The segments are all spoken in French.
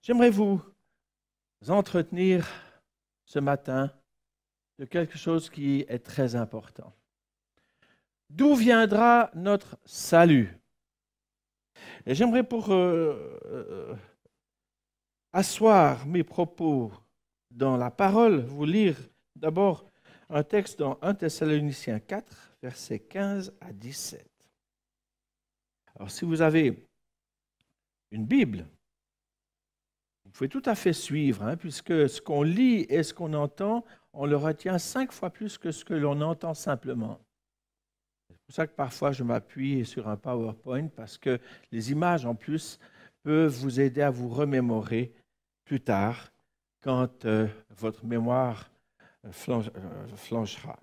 J'aimerais vous entretenir ce matin de quelque chose qui est très important. D'où viendra notre salut? Et j'aimerais pour asseoir mes propos dans la parole, vous lire d'abord un texte dans 1 Thessaloniciens 4, versets 15 à 17. Alors si vous avez une Bible, vous pouvez tout à fait suivre, puisque ce qu'on lit et ce qu'on entend, on le retient 5 fois plus que ce que l'on entend simplement. C'est pour ça que parfois je m'appuie sur un PowerPoint, parce que les images en plus peuvent vous aider à vous remémorer plus tard, quand votre mémoire flanchera.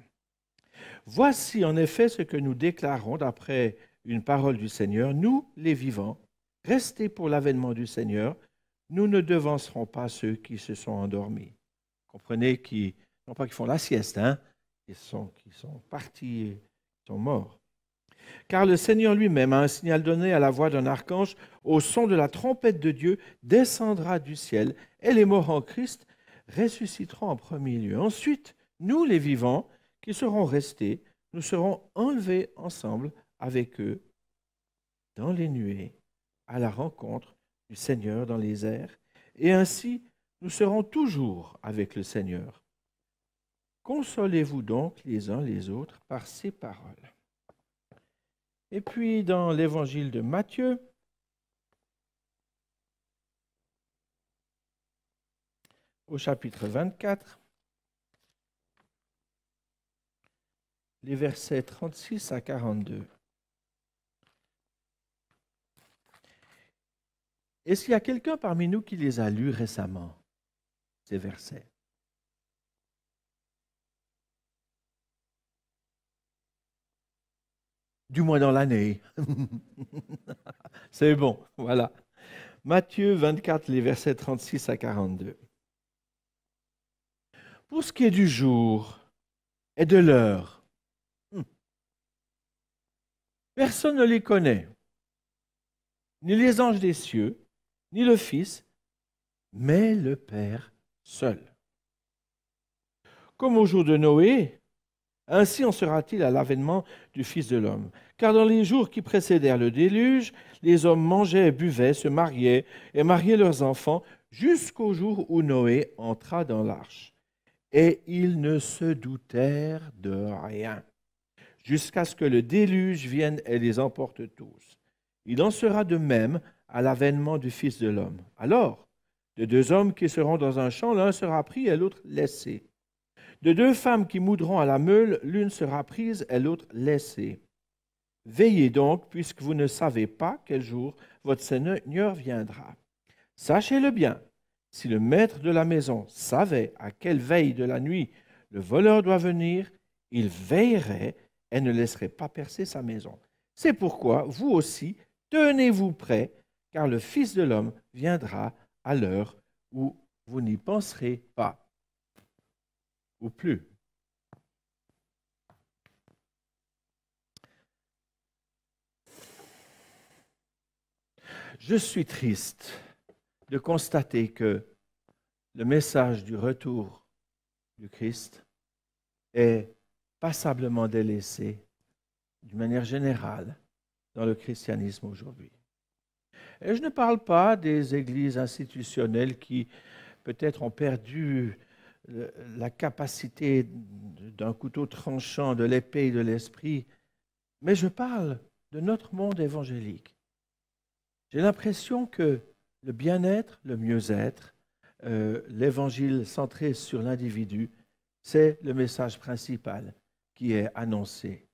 Voici en effet ce que nous déclarons d'après une parole du Seigneur. Nous, les vivants, restés pour l'avènement du Seigneur, nous ne devancerons pas ceux qui se sont endormis. Comprenez non pas qu'ils font la sieste, qui sont partis, qui sont morts. Car le Seigneur lui-même a un signal donné à la voix d'un archange, au son de la trompette de Dieu, descendra du ciel, et les morts en Christ ressusciteront en premier lieu. Ensuite, nous les vivants, qui serons restés, nous serons enlevés ensemble avec eux dans les nuées, à la rencontre du Seigneur dans les airs, et ainsi nous serons toujours avec le Seigneur. Consolez-vous donc les uns les autres par ces paroles. Et puis dans l'évangile de Matthieu, au chapitre 24, les versets 36 à 42. Est-ce qu'il y a quelqu'un parmi nous qui les a lus récemment, ces versets? Du moins dans l'année. C'est bon, voilà. Matthieu 24, les versets 36 à 42. Pour ce qui est du jour et de l'heure, personne ne les connaît, ni les anges des cieux, ni le Fils, mais le Père seul. Comme au jour de Noé, ainsi en sera-t-il à l'avènement du Fils de l'homme. Car dans les jours qui précédèrent le déluge, les hommes mangeaient et buvaient, se mariaient et mariaient leurs enfants, jusqu'au jour où Noé entra dans l'arche. Et ils ne se doutèrent de rien, jusqu'à ce que le déluge vienne et les emporte tous. Il en sera de même à l'avènement du Fils de l'homme. Alors, de deux hommes qui seront dans un champ, l'un sera pris et l'autre laissé. De deux femmes qui moudront à la meule, l'une sera prise et l'autre laissée. Veillez donc, puisque vous ne savez pas quel jour votre Seigneur viendra. Sachez-le bien, si le maître de la maison savait à quelle veille de la nuit le voleur doit venir, il veillerait et ne laisserait pas percer sa maison. C'est pourquoi, vous aussi, tenez-vous prêts, car le Fils de l'homme viendra à l'heure où vous n'y penserez pas. Ou plus. Je suis triste de constater que le message du retour du Christ est passablement délaissé d'une manière générale dans le christianisme aujourd'hui. Et je ne parle pas des églises institutionnelles qui peut-être ont perdu la capacité d'un couteau tranchant, de l'épée et de l'esprit, mais je parle de notre monde évangélique. J'ai l'impression que le bien-être, le mieux-être, l'évangile centré sur l'individu, c'est le message principal qui est annoncé.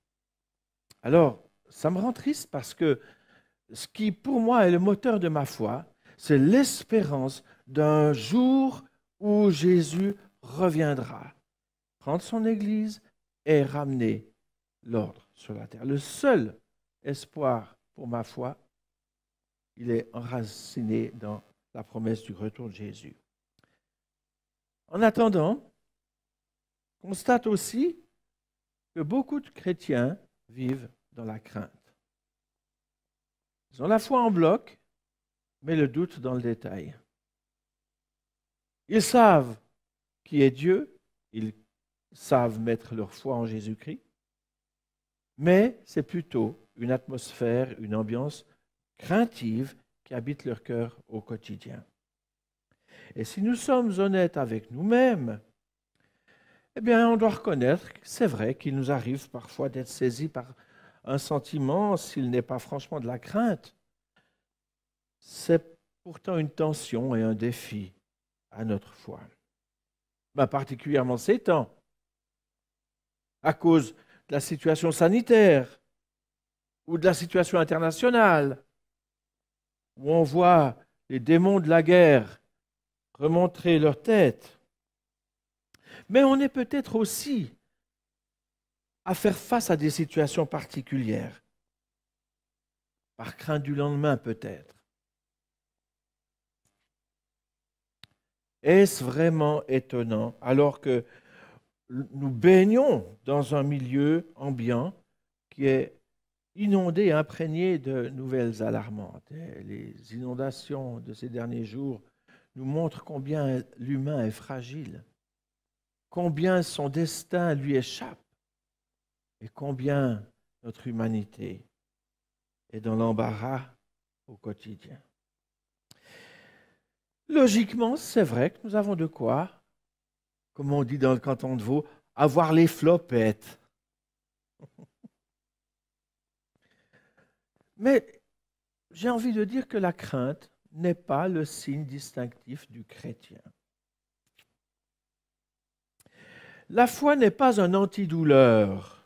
Alors, ça me rend triste parce que ce qui, pour moi, est le moteur de ma foi, c'est l'espérance d'un jour où Jésus reviendra, prendre son Église et ramener l'ordre sur la terre. Le seul espoir pour ma foi, il est enraciné dans la promesse du retour de Jésus. En attendant, on constate aussi que beaucoup de chrétiens vivent dans la crainte. Ils ont la foi en bloc, mais le doute dans le détail. Ils savent qui est Dieu, ils savent mettre leur foi en Jésus-Christ, mais c'est plutôt une atmosphère, une ambiance craintive qui habite leur cœur au quotidien. Et si nous sommes honnêtes avec nous-mêmes, eh bien, on doit reconnaître que c'est vrai qu'il nous arrive parfois d'être saisis par un sentiment, s'il n'est pas franchement de la crainte. C'est pourtant une tension et un défi à notre foi. Particulièrement ces temps, à cause de la situation sanitaire ou de la situation internationale, où on voit les démons de la guerre remontrer leur tête. Mais on est peut-être aussi à faire face à des situations particulières, par crainte du lendemain peut-être. Est-ce vraiment étonnant, alors que nous baignons dans un milieu ambiant qui est inondé et imprégné de nouvelles alarmantes? Et les inondations de ces derniers jours nous montrent combien l'humain est fragile, combien son destin lui échappe et combien notre humanité est dans l'embarras au quotidien. Logiquement, c'est vrai que nous avons de quoi, comme on dit dans le canton de Vaud, avoir les flopettes. Mais j'ai envie de dire que la crainte n'est pas le signe distinctif du chrétien. La foi n'est pas un antidouleur,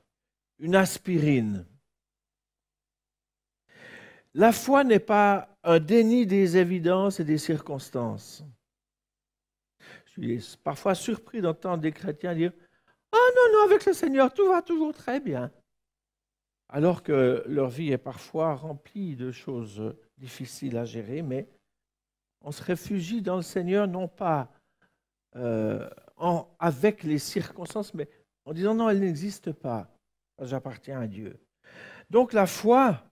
une aspirine. La foi n'est pas un déni des évidences et des circonstances. Je suis parfois surpris d'entendre des chrétiens dire « Ah non, non, avec le Seigneur, tout va toujours très bien », alors que leur vie est parfois remplie de choses difficiles à gérer, mais on se réfugie dans le Seigneur non pas avec les circonstances, mais en disant « Non, elles n'existent pas, j'appartiens à Dieu ». Donc la foi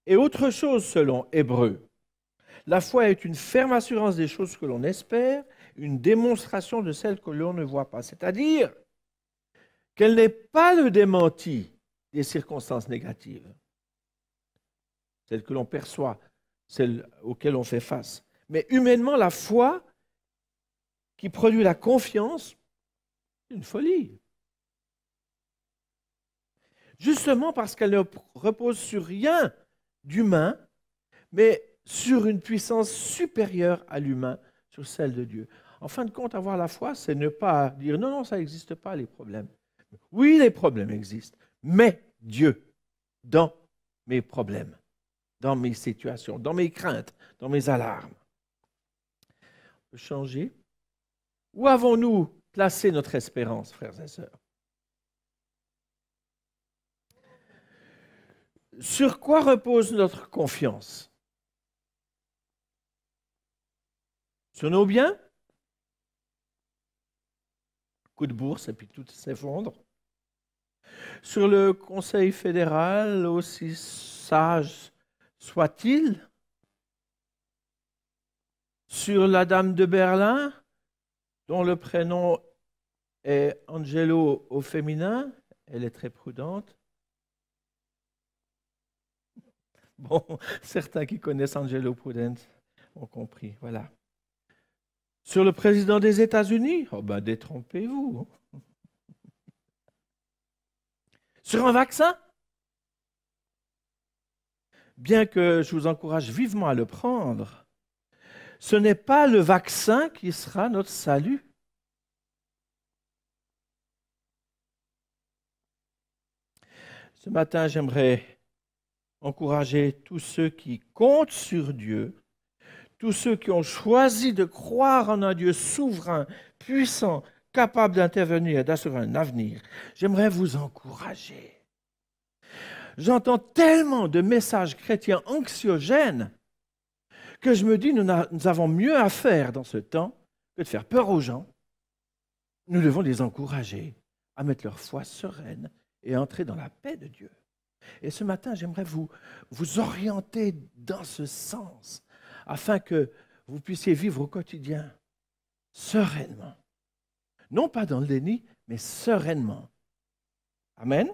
est autre chose selon Hébreu. La foi est une ferme assurance des choses que l'on espère, une démonstration de celles que l'on ne voit pas. C'est-à-dire qu'elle n'est pas le démenti des circonstances négatives, celles que l'on perçoit, celles auxquelles on fait face. Mais humainement, la foi qui produit la confiance, c'est une folie. Justement parce qu'elle ne repose sur rien d'humain, mais sur une puissance supérieure à l'humain, sur celle de Dieu. En fin de compte, avoir la foi, c'est ne pas dire non, non, ça n'existe pas, les problèmes. Oui, les problèmes existent, mais Dieu, dans mes problèmes, dans mes situations, dans mes craintes, dans mes alarmes. On peut changer. Où avons-nous placé notre espérance, frères et sœurs? Sur quoi repose notre confiance? Sur nos biens? Coup de bourse et puis tout s'effondre. Sur le Conseil fédéral, aussi sage soit-il? Sur la dame de Berlin, dont le prénom est Angelo au féminin, elle est très prudente. Bon, certains qui connaissent Angelo Prudence ont compris, voilà. Sur le président des États-Unis, oh ben détrompez-vous. Sur un vaccin? Bien que je vous encourage vivement à le prendre, ce n'est pas le vaccin qui sera notre salut. Ce matin, j'aimerais encourager tous ceux qui comptent sur Dieu, tous ceux qui ont choisi de croire en un Dieu souverain, puissant, capable d'intervenir et d'assurer un avenir. J'aimerais vous encourager. J'entends tellement de messages chrétiens anxiogènes que je me dis, nous avons mieux à faire dans ce temps que de faire peur aux gens. Nous devons les encourager à mettre leur foi sereine et entrer dans la paix de Dieu. Et ce matin, j'aimerais vous orienter dans ce sens, afin que vous puissiez vivre au quotidien sereinement. Non pas dans le déni, mais sereinement. Amen.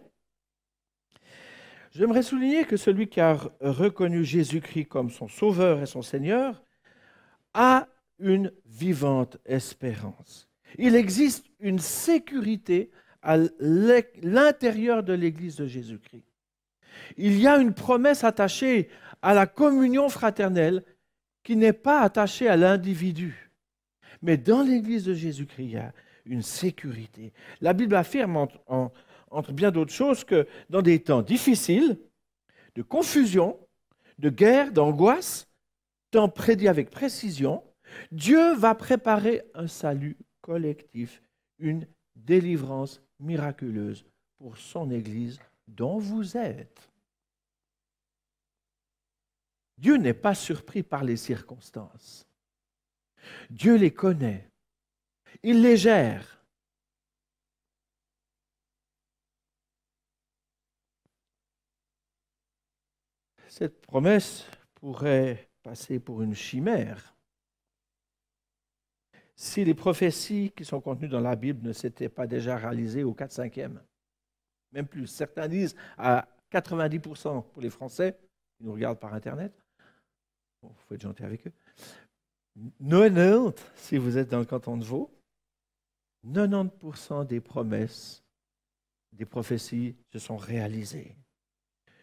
J'aimerais souligner que celui qui a reconnu Jésus-Christ comme son Sauveur et son Seigneur a une vivante espérance. Il existe une sécurité à l'intérieur de l'Église de Jésus-Christ. Il y a une promesse attachée à la communion fraternelle qui n'est pas attachée à l'individu. Mais dans l'Église de Jésus-Christ, il y a une sécurité. La Bible affirme, entre bien d'autres choses, que dans des temps difficiles, de confusion, de guerre, d'angoisse, temps prédit avec précision, Dieu va préparer un salut collectif, une délivrance miraculeuse pour son Église dont vous êtes. Dieu n'est pas surpris par les circonstances. Dieu les connaît. Il les gère. Cette promesse pourrait passer pour une chimère si les prophéties qui sont contenues dans la Bible ne s'étaient pas déjà réalisées au 4/5e. Même plus. Certains disent à 90% pour les Français, qui nous regardent par Internet. Bon, il faut être gentil avec eux. 90, si vous êtes dans le canton de Vaud, 90% des promesses, des prophéties se sont réalisées.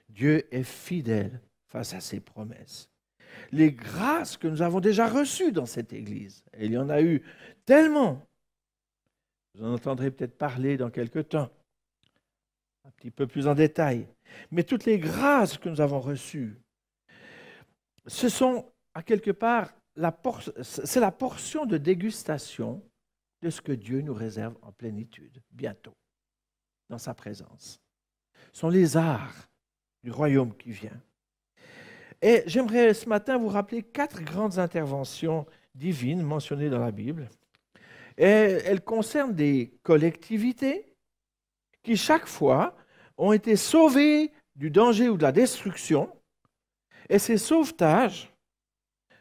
Dieu est fidèle face à ses promesses. Les grâces que nous avons déjà reçues dans cette Église, et il y en a eu tellement, vous en entendrez peut-être parler dans quelques temps, un petit peu plus en détail, mais toutes les grâces que nous avons reçues, ce sont à quelque part, c'est la portion de dégustation de ce que Dieu nous réserve en plénitude, bientôt, dans sa présence. Ce sont les arts du royaume qui vient. Et j'aimerais ce matin vous rappeler 4 grandes interventions divines mentionnées dans la Bible. Et elles concernent des collectivités qui, chaque fois, ont été sauvées du danger ou de la destruction. Et ces sauvetages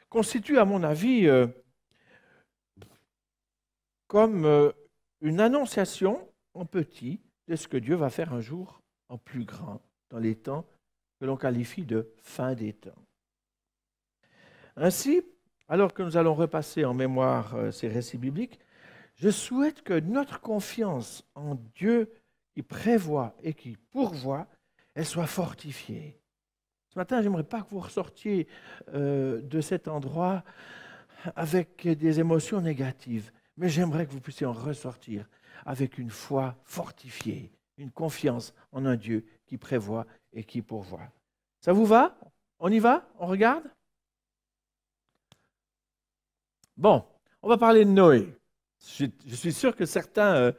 constituent, à mon avis, comme une annonciation en petit de ce que Dieu va faire un jour en plus grand dans les temps que l'on qualifie de fin des temps. Ainsi, alors que nous allons repasser en mémoire ces récits bibliques, je souhaite que notre confiance en Dieu qui prévoit et qui pourvoit, elle soit fortifiée. Ce matin, je n'aimerais pas que vous ressortiez de cet endroit avec des émotions négatives, mais j'aimerais que vous puissiez en ressortir avec une foi fortifiée, une confiance en un Dieu qui prévoit et qui pourvoit. Ça vous va? On y va? On regarde? Bon, on va parler de Noé. Je suis sûr que certains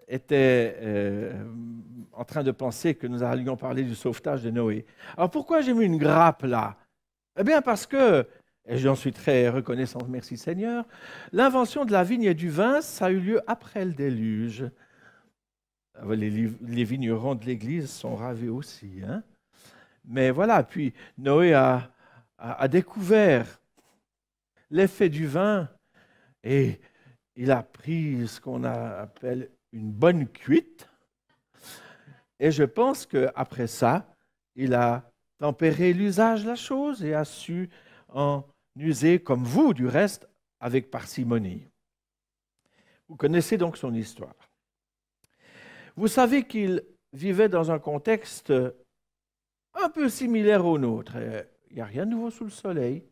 étaient en train de penser que nous allions parler du sauvetage de Noé. Alors pourquoi j'ai mis une grappe là? Eh bien parce que, et j'en suis très reconnaissant, merci Seigneur, l'invention de la vigne et du vin, ça a eu lieu après le déluge. Les vignerons de l'Église sont ravis aussi. Hein? Mais voilà, puis Noé a découvert l'effet du vin et il a pris ce qu'on appelle une bonne cuite. Et je pense qu'après ça, il a tempéré l'usage de la chose et a su en user, comme vous, du reste, avec parcimonie. Vous connaissez donc son histoire. Vous savez qu'il vivait dans un contexte un peu similaire au nôtre. Il n'y a rien de nouveau sous le soleil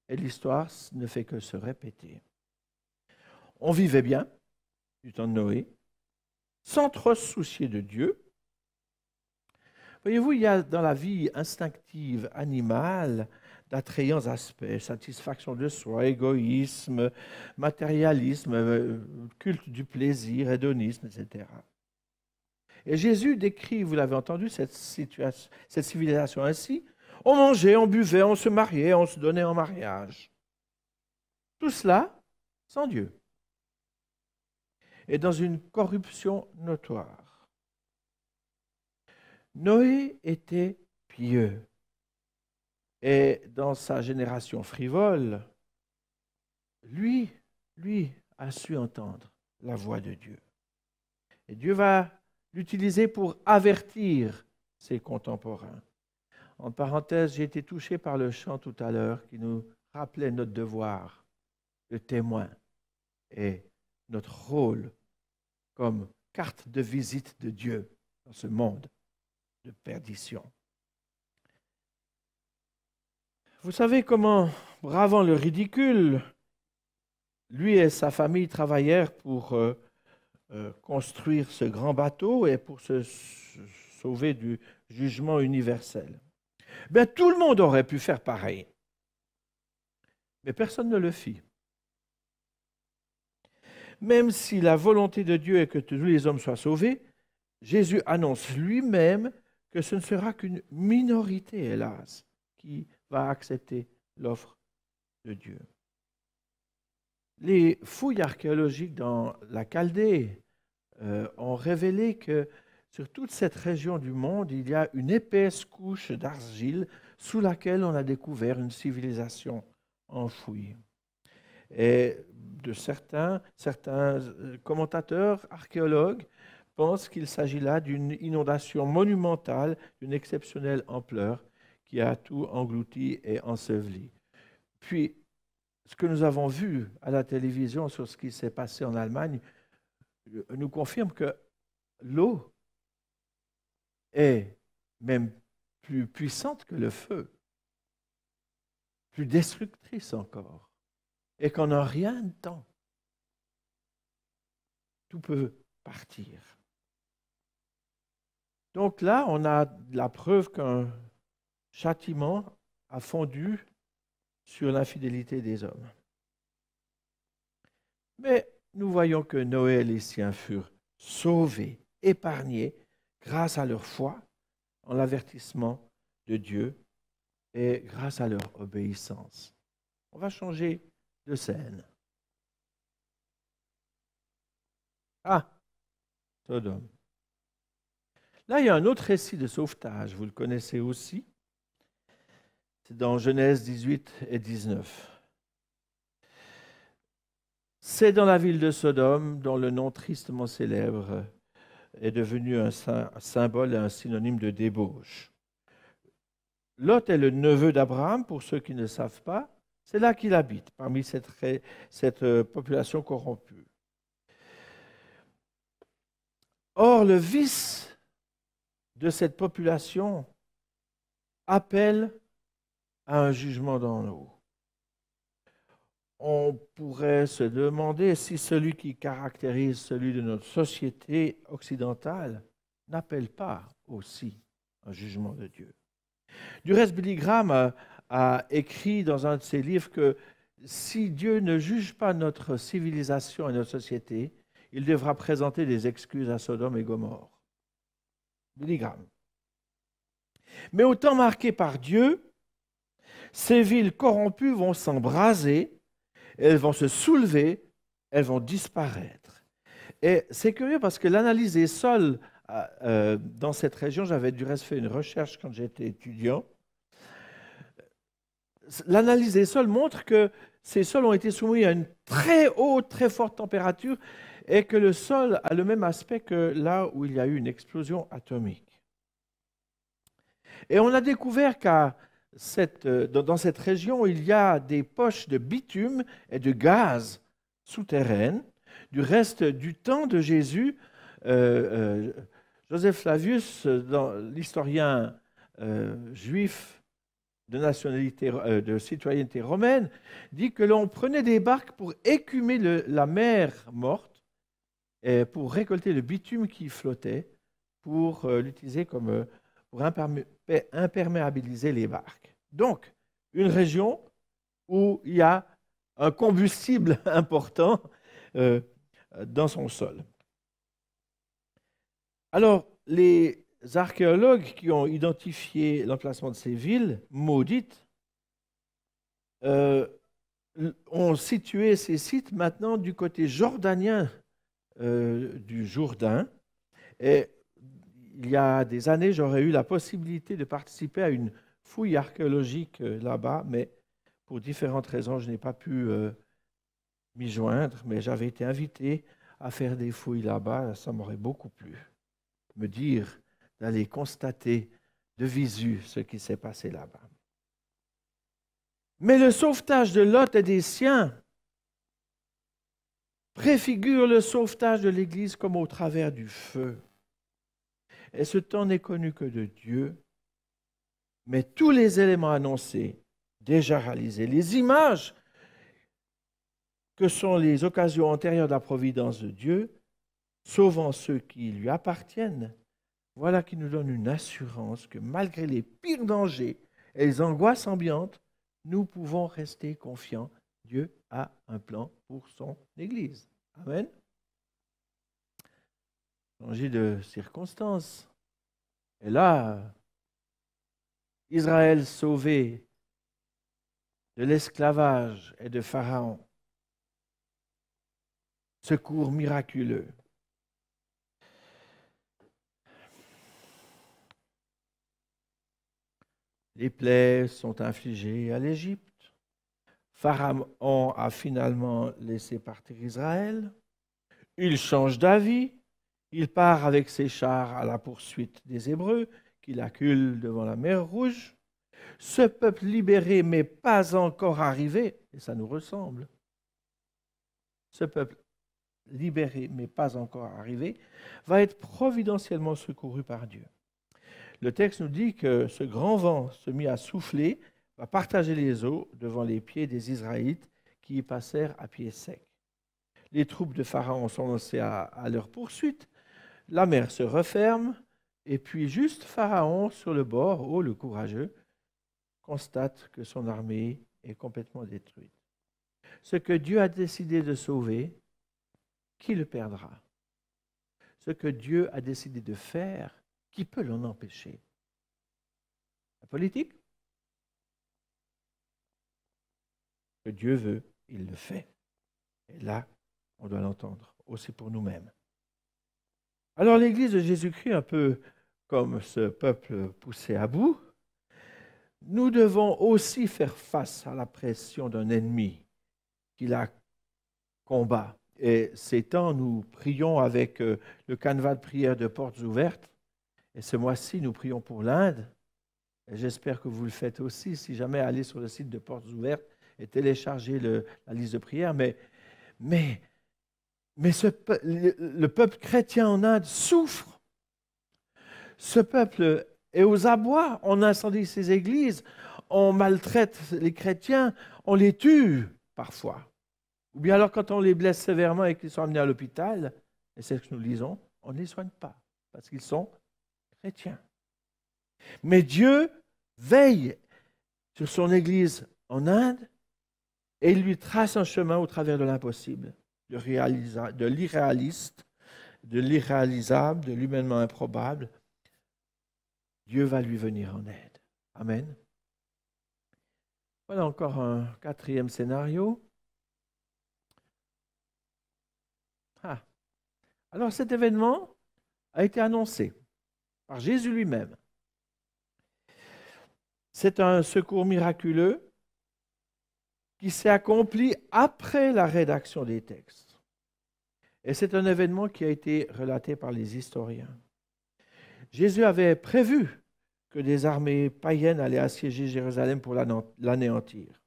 et l'histoire ne fait que se répéter. On vivait bien du temps de Noé, sans trop se soucier de Dieu. Voyez-vous, il y a dans la vie instinctive, animale, d'attrayants aspects, satisfaction de soi, égoïsme, matérialisme, culte du plaisir, hédonisme, etc. Et Jésus décrit, vous l'avez entendu, cette civilisation ainsi. On mangeait, on buvait, on se mariait, on se donnait en mariage. Tout cela sans Dieu. Et dans une corruption notoire. Noé était pieux. Et dans sa génération frivole, lui lui a su entendre la voix de Dieu. Et Dieu va l'utiliser pour avertir ses contemporains. En parenthèse, j'ai été touché par le chant tout à l'heure qui nous rappelait notre devoir de témoin et notre rôle comme carte de visite de Dieu dans ce monde de perdition. Vous savez comment, bravant le ridicule, lui et sa famille travaillèrent pour construire ce grand bateau et pour se sauver du jugement universel. Ben, tout le monde aurait pu faire pareil, mais personne ne le fit. Même si la volonté de Dieu est que tous les hommes soient sauvés, Jésus annonce lui-même que ce ne sera qu'une minorité, hélas, qui va accepter l'offre de Dieu. Les fouilles archéologiques dans la Chaldée ont révélé que sur toute cette région du monde, il y a une épaisse couche d'argile sous laquelle on a découvert une civilisation enfouie. Et certains commentateurs, archéologues, pensent qu'il s'agit là d'une inondation monumentale, d'une exceptionnelle ampleur, qui a tout englouti et enseveli. Puis, ce que nous avons vu à la télévision sur ce qui s'est passé en Allemagne nous confirme que l'eau est même plus puissante que le feu, plus destructrice encore, et qu'en un rien de temps, tout peut partir. Donc là, on a la preuve qu'un châtiment a fondu sur l'infidélité des hommes. Mais nous voyons que Noé et les siens furent sauvés, épargnés, grâce à leur foi en l'avertissement de Dieu et grâce à leur obéissance. On va changer de scène. Ah, Sodome. Là, il y a un autre récit de sauvetage, vous le connaissez aussi. C'est dans Genèse 18 et 19. C'est dans la ville de Sodome, dont le nom tristement célèbre est devenu un symbole et un synonyme de débauche. Lot est le neveu d'Abraham, pour ceux qui ne savent pas. C'est là qu'il habite, parmi cette population corrompue. Or, le vice de cette population appelle à un jugement dans l'eau. On pourrait se demander si celui qui caractérise celui de notre société occidentale n'appelle pas aussi un jugement de Dieu. Du reste, Billy Graham a écrit dans un de ses livres que si Dieu ne juge pas notre civilisation et notre société, il devra présenter des excuses à Sodome et Gomorrhe. Billy Graham. Mais au temps marqué par Dieu, ces villes corrompues vont s'embraser, elles vont se soulever, elles vont disparaître. Et c'est curieux parce que l'analyse des sols dans cette région, j'avais du reste fait une recherche quand j'étais étudiant, l'analyse des sols montre que ces sols ont été soumis à une très haute, très forte température et que le sol a le même aspect que là où il y a eu une explosion atomique. Et on a découvert qu'à dans cette région, il y a des poches de bitume et de gaz souterraines. Du reste du temps de Jésus, Joseph Flavius, l'historien juif de nationalité, de citoyenneté romaine, dit que l'on prenait des barques pour écumer la mer morte et pour récolter le bitume qui flottait, pour l'utiliser comme pour imperméabiliser les barques. Donc, une région où il y a un combustible important dans son sol. Alors, les archéologues qui ont identifié l'emplacement de ces villes maudites ont situé ces sites maintenant du côté jordanien du Jourdain. Et il y a des années, j'aurais eu la possibilité de participer à une fouille archéologique là-bas, mais pour différentes raisons, je n'ai pas pu m'y joindre, mais j'avais été invité à faire des fouilles là-bas. Ça m'aurait beaucoup plu. Me dire d'aller constater de visu ce qui s'est passé là-bas. Mais le sauvetage de Lot et des siens préfigure le sauvetage de l'Église comme au travers du feu. Et ce temps n'est connu que de Dieu, mais tous les éléments annoncés, déjà réalisés, les images que sont les occasions antérieures de la providence de Dieu, sauvant ceux qui lui appartiennent, voilà qui nous donne une assurance que malgré les pires dangers et les angoisses ambiantes, nous pouvons rester confiants. Dieu a un plan pour son Église. Amen. Changer de circonstances. Et là, Israël sauvé de l'esclavage et de Pharaon. Secours miraculeux. Les plaies sont infligées à l'Égypte. Pharaon a finalement laissé partir Israël. Il change d'avis. Il part avec ses chars à la poursuite des Hébreux, qu'il accule devant la mer Rouge. Ce peuple libéré, mais pas encore arrivé, et ça nous ressemble, ce peuple libéré, mais pas encore arrivé, va être providentiellement secouru par Dieu. Le texte nous dit que ce grand vent se mit à souffler, va partager les eaux devant les pieds des Israélites qui y passèrent à pied sec. Les troupes de Pharaon sont lancées à leur poursuite. La mer se referme et puis juste Pharaon sur le bord, oh le courageux, constate que son armée est complètement détruite. Ce que Dieu a décidé de sauver, qui le perdra? Ce que Dieu a décidé de faire, qui peut l'en empêcher? La politique? Ce que Dieu veut, il le fait. Et là, on doit l'entendre aussi pour nous-mêmes. Alors l'Église de Jésus-Christ, un peu comme ce peuple poussé à bout, nous devons aussi faire face à la pression d'un ennemi qui la combat. Et ces temps, nous prions avec le canevas de prière de Portes Ouvertes. Et ce mois-ci, nous prions pour l'Inde. Et j'espère que vous le faites aussi. Si jamais, allez sur le site de Portes Ouvertes et téléchargez la liste de prière. Mais le peuple chrétien en Inde souffre. Ce peuple est aux abois. On incendie ses églises, on maltraite les chrétiens, on les tue parfois. Ou bien alors quand on les blesse sévèrement et qu'ils sont amenés à l'hôpital, et c'est ce que nous lisons, on ne les soigne pas parce qu'ils sont chrétiens. Mais Dieu veille sur son Église en Inde et il lui trace un chemin au travers de l'impossible, de l'irréaliste, de l'irréalisable, de l'humainement improbable. Dieu va lui venir en aide. Amen. Voilà encore un quatrième scénario. Alors cet événement a été annoncé par Jésus lui-même. C'est un secours miraculeux qui s'est accompli après la rédaction des textes. Et c'est un événement qui a été relaté par les historiens. Jésus avait prévu que des armées païennes allaient assiéger Jérusalem pour l'anéantir.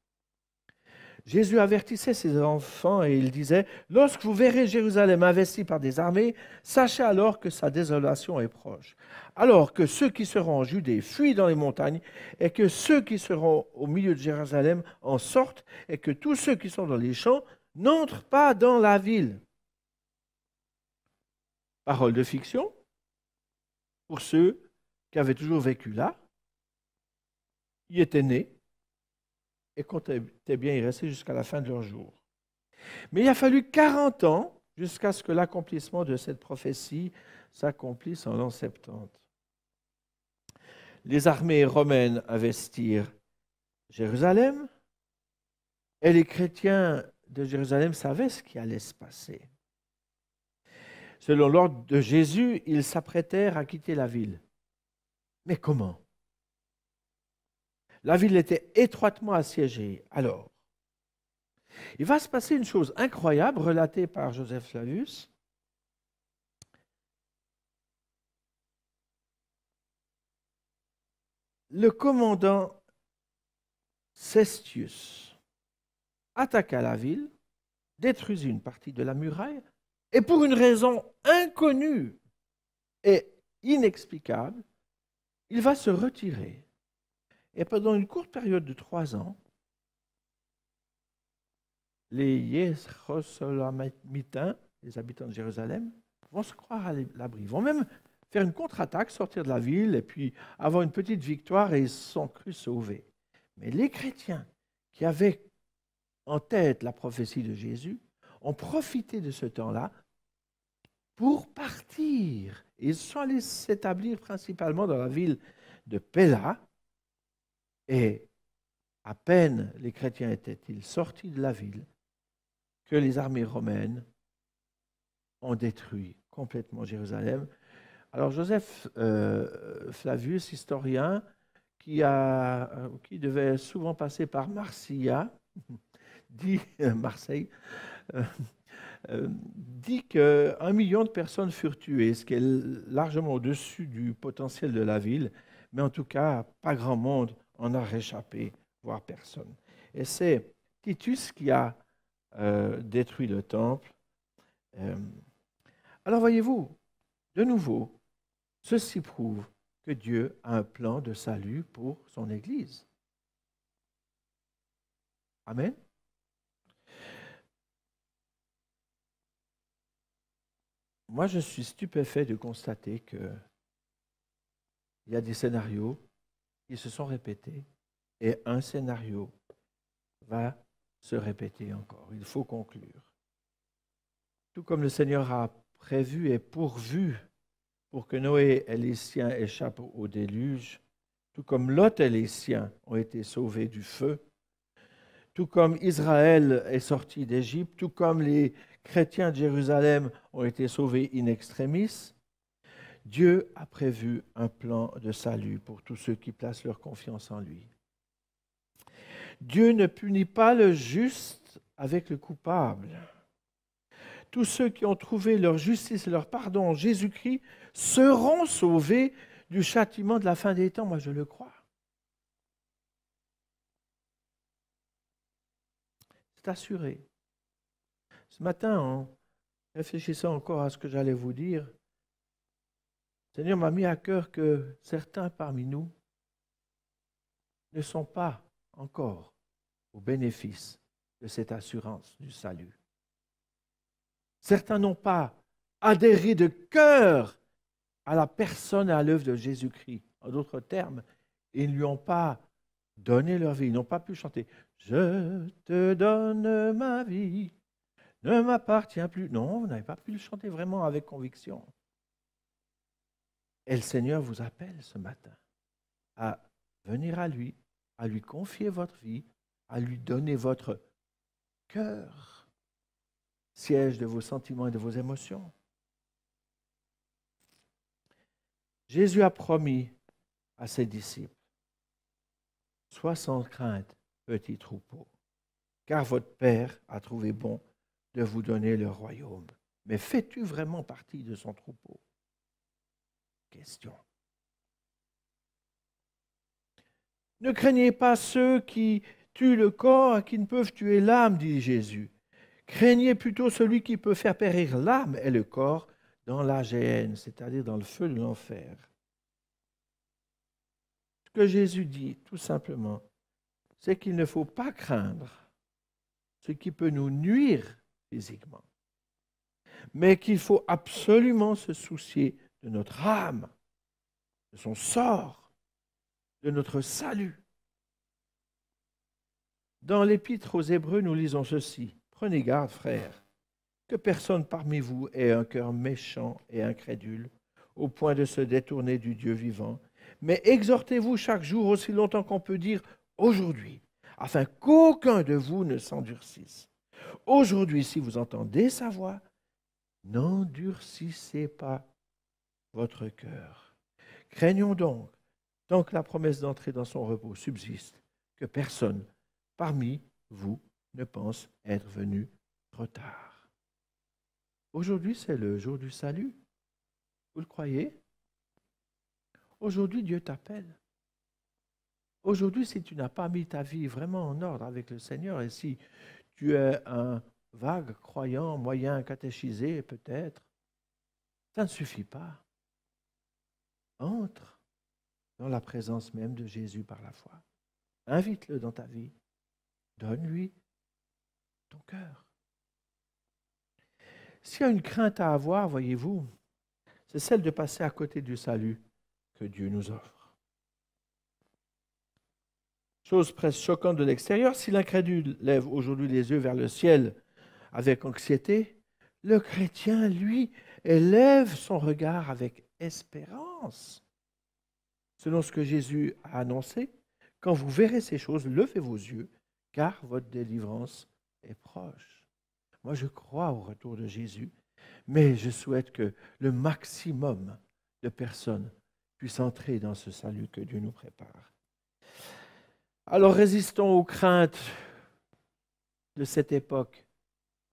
Jésus avertissait ses enfants et il disait « Lorsque vous verrez Jérusalem investie par des armées, sachez alors que sa désolation est proche. Alors que ceux qui seront en Judée fuient dans les montagnes et que ceux qui seront au milieu de Jérusalem en sortent et que tous ceux qui sont dans les champs n'entrent pas dans la ville. » Parole de fiction pour ceux qui avaient toujours vécu là, y étaient nés, et comptaient bien y rester jusqu'à la fin de leur jour. Mais il a fallu 40 ans jusqu'à ce que l'accomplissement de cette prophétie s'accomplisse en l'an 70. Les armées romaines investirent Jérusalem et les chrétiens de Jérusalem savaient ce qui allait se passer. Selon l'ordre de Jésus, ils s'apprêtèrent à quitter la ville. Mais comment? La ville était étroitement assiégée. Alors, Il va se passer une chose incroyable relatée par Joseph Flavius. Le commandant Cestius attaqua la ville, détruisit une partie de la muraille, et pour une raison inconnue et inexplicable, il va se retirer. Et pendant une courte période de 3 ans, les Yérosolamites, les habitants de Jérusalem, vont se croire à l'abri. Ils vont même faire une contre-attaque, sortir de la ville et puis avoir une petite victoire et ils se sont crus sauvés. Mais les chrétiens qui avaient en tête la prophétie de Jésus ont profité de ce temps-là pour partir. Ils sont allés s'établir principalement dans la ville de Pella et à peine les chrétiens étaient-ils sortis de la ville que les armées romaines ont détruit complètement Jérusalem. Alors Joseph Flavius, historien, qui devait souvent passer par Marseille, dit qu'1 million de personnes furent tuées, ce qui est largement au-dessus du potentiel de la ville, mais en tout cas, pas grand monde en a réchappé, voire personne. Et c'est Titus qui a détruit le temple. Alors voyez-vous, de nouveau, ceci prouve que Dieu a un plan de salut pour son Église. Amen. Moi, je suis stupéfait de constater qu'il y a des scénarios qui se sont répétés et un scénario va se répéter encore. Il faut conclure. Tout comme le Seigneur a prévu et pourvu pour que Noé et les siens échappent au déluge, tout comme Lot et les siens ont été sauvés du feu, tout comme Israël est sorti d'Égypte, tout comme les chrétiens de Jérusalem ont été sauvés in extremis, Dieu a prévu un plan de salut pour tous ceux qui placent leur confiance en lui. Dieu ne punit pas le juste avec le coupable. Tous ceux qui ont trouvé leur justice et leur pardon en Jésus-Christ seront sauvés du châtiment de la fin des temps. Moi, je le crois. C'est assuré. Ce matin, en réfléchissant encore à ce que j'allais vous dire, le Seigneur m'a mis à cœur que certains parmi nous ne sont pas encore au bénéfice de cette assurance du salut. Certains n'ont pas adhéré de cœur à la personne et à l'œuvre de Jésus-Christ. En d'autres termes, ils ne lui ont pas donné leur vie, ils n'ont pas pu chanter « Je te donne ma vie, ne m'appartient plus ». Non, vous n'avez pas pu le chanter vraiment avec conviction. Et le Seigneur vous appelle ce matin à venir à lui confier votre vie, à lui donner votre cœur, siège de vos sentiments et de vos émotions. Jésus a promis à ses disciples, « Sois sans crainte, petit troupeau, car votre Père a trouvé bon de vous donner le royaume. » Mais fais-tu vraiment partie de son troupeau? Question. Ne craignez pas ceux qui tuent le corps et qui ne peuvent tuer l'âme, dit Jésus. Craignez plutôt celui qui peut faire périr l'âme et le corps dans la géhenne, c'est-à-dire dans le feu de l'enfer. Ce que Jésus dit, tout simplement, c'est qu'il ne faut pas craindre ce qui peut nous nuire physiquement, mais qu'il faut absolument se soucier de notre âme, de son sort, de notre salut. Dans l'Épître aux Hébreux, nous lisons ceci. Prenez garde, frères, que personne parmi vous ait un cœur méchant et incrédule, au point de se détourner du Dieu vivant. Mais exhortez-vous chaque jour aussi longtemps qu'on peut dire aujourd'hui, afin qu'aucun de vous ne s'endurcisse. Aujourd'hui, si vous entendez sa voix, n'endurcissez pas votre cœur. Craignons donc, tant que la promesse d'entrer dans son repos subsiste, que personne parmi vous ne pense être venu trop tard. Aujourd'hui, c'est le jour du salut. Vous le croyez? Aujourd'hui, Dieu t'appelle. Aujourd'hui, si tu n'as pas mis ta vie vraiment en ordre avec le Seigneur, et si tu es un vague croyant, moyen catéchisé peut-être, ça ne suffit pas. Entre dans la présence même de Jésus par la foi. Invite-le dans ta vie. Donne-lui ton cœur. S'il y a une crainte à avoir, voyez-vous, c'est celle de passer à côté du salut que Dieu nous offre. Chose presque choquante de l'extérieur, si l'incrédule lève aujourd'hui les yeux vers le ciel avec anxiété, le chrétien, lui, élève son regard avec espérance. Selon ce que Jésus a annoncé, quand vous verrez ces choses, levez vos yeux, car votre délivrance est proche. Moi, je crois au retour de Jésus, mais je souhaite que le maximum de personnes puissent entrer dans ce salut que Dieu nous prépare. Alors résistons aux craintes de cette époque.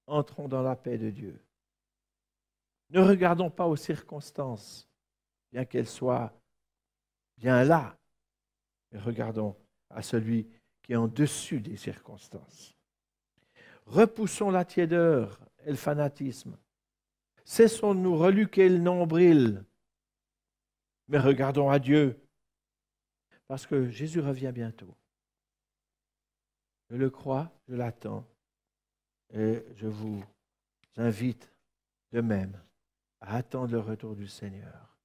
Entrons dans la paix de Dieu. Ne regardons pas aux circonstances, bien qu'elles soient bien là, mais regardons à celui qui est en dessus des circonstances. Repoussons la tiédeur et le fanatisme. Cessons de nous reluquer le nombril, mais regardons à Dieu, parce que Jésus revient bientôt. Je le crois, je l'attends, et je vous invite de même à attendre le retour du Seigneur.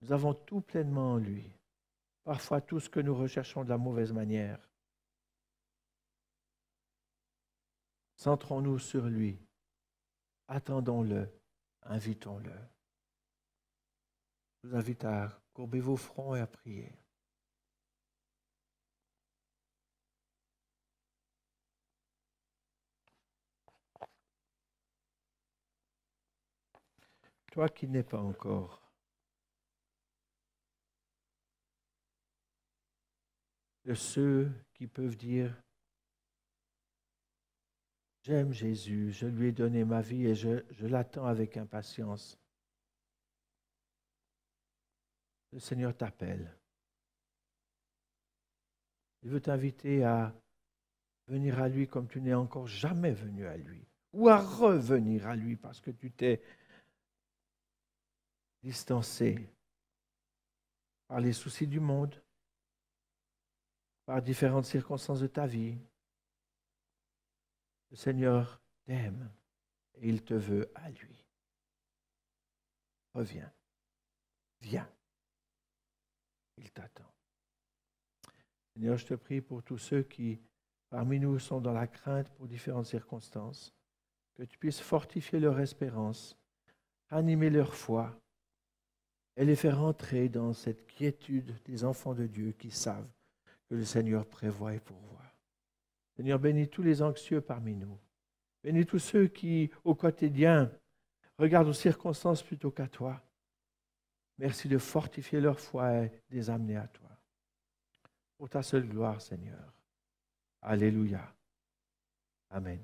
Nous avons tout pleinement en lui, parfois tout ce que nous recherchons de la mauvaise manière. Centrons-nous sur lui, attendons-le, invitons-le. Je vous invite à courber vos fronts et à prier. Toi qui n'es pas encore de ceux qui peuvent dire « J'aime Jésus, je lui ai donné ma vie et je l'attends avec impatience ». Le Seigneur t'appelle. Il veut t'inviter à venir à lui comme tu n'es encore jamais venu à lui, ou à revenir à lui parce que tu t'es distancé par les soucis du monde, par différentes circonstances de ta vie. Le Seigneur t'aime et il te veut à lui. Reviens, viens, il t'attend. Seigneur, je te prie pour tous ceux qui, parmi nous, sont dans la crainte pour différentes circonstances, que tu puisses fortifier leur espérance, animer leur foi et les faire entrer dans cette quiétude des enfants de Dieu qui savent que le Seigneur prévoit et pourvoit. Seigneur, bénis tous les anxieux parmi nous. Bénis tous ceux qui, au quotidien, regardent aux circonstances plutôt qu'à toi. Merci de fortifier leur foi et de les amener à toi. Pour ta seule gloire, Seigneur. Alléluia. Amen.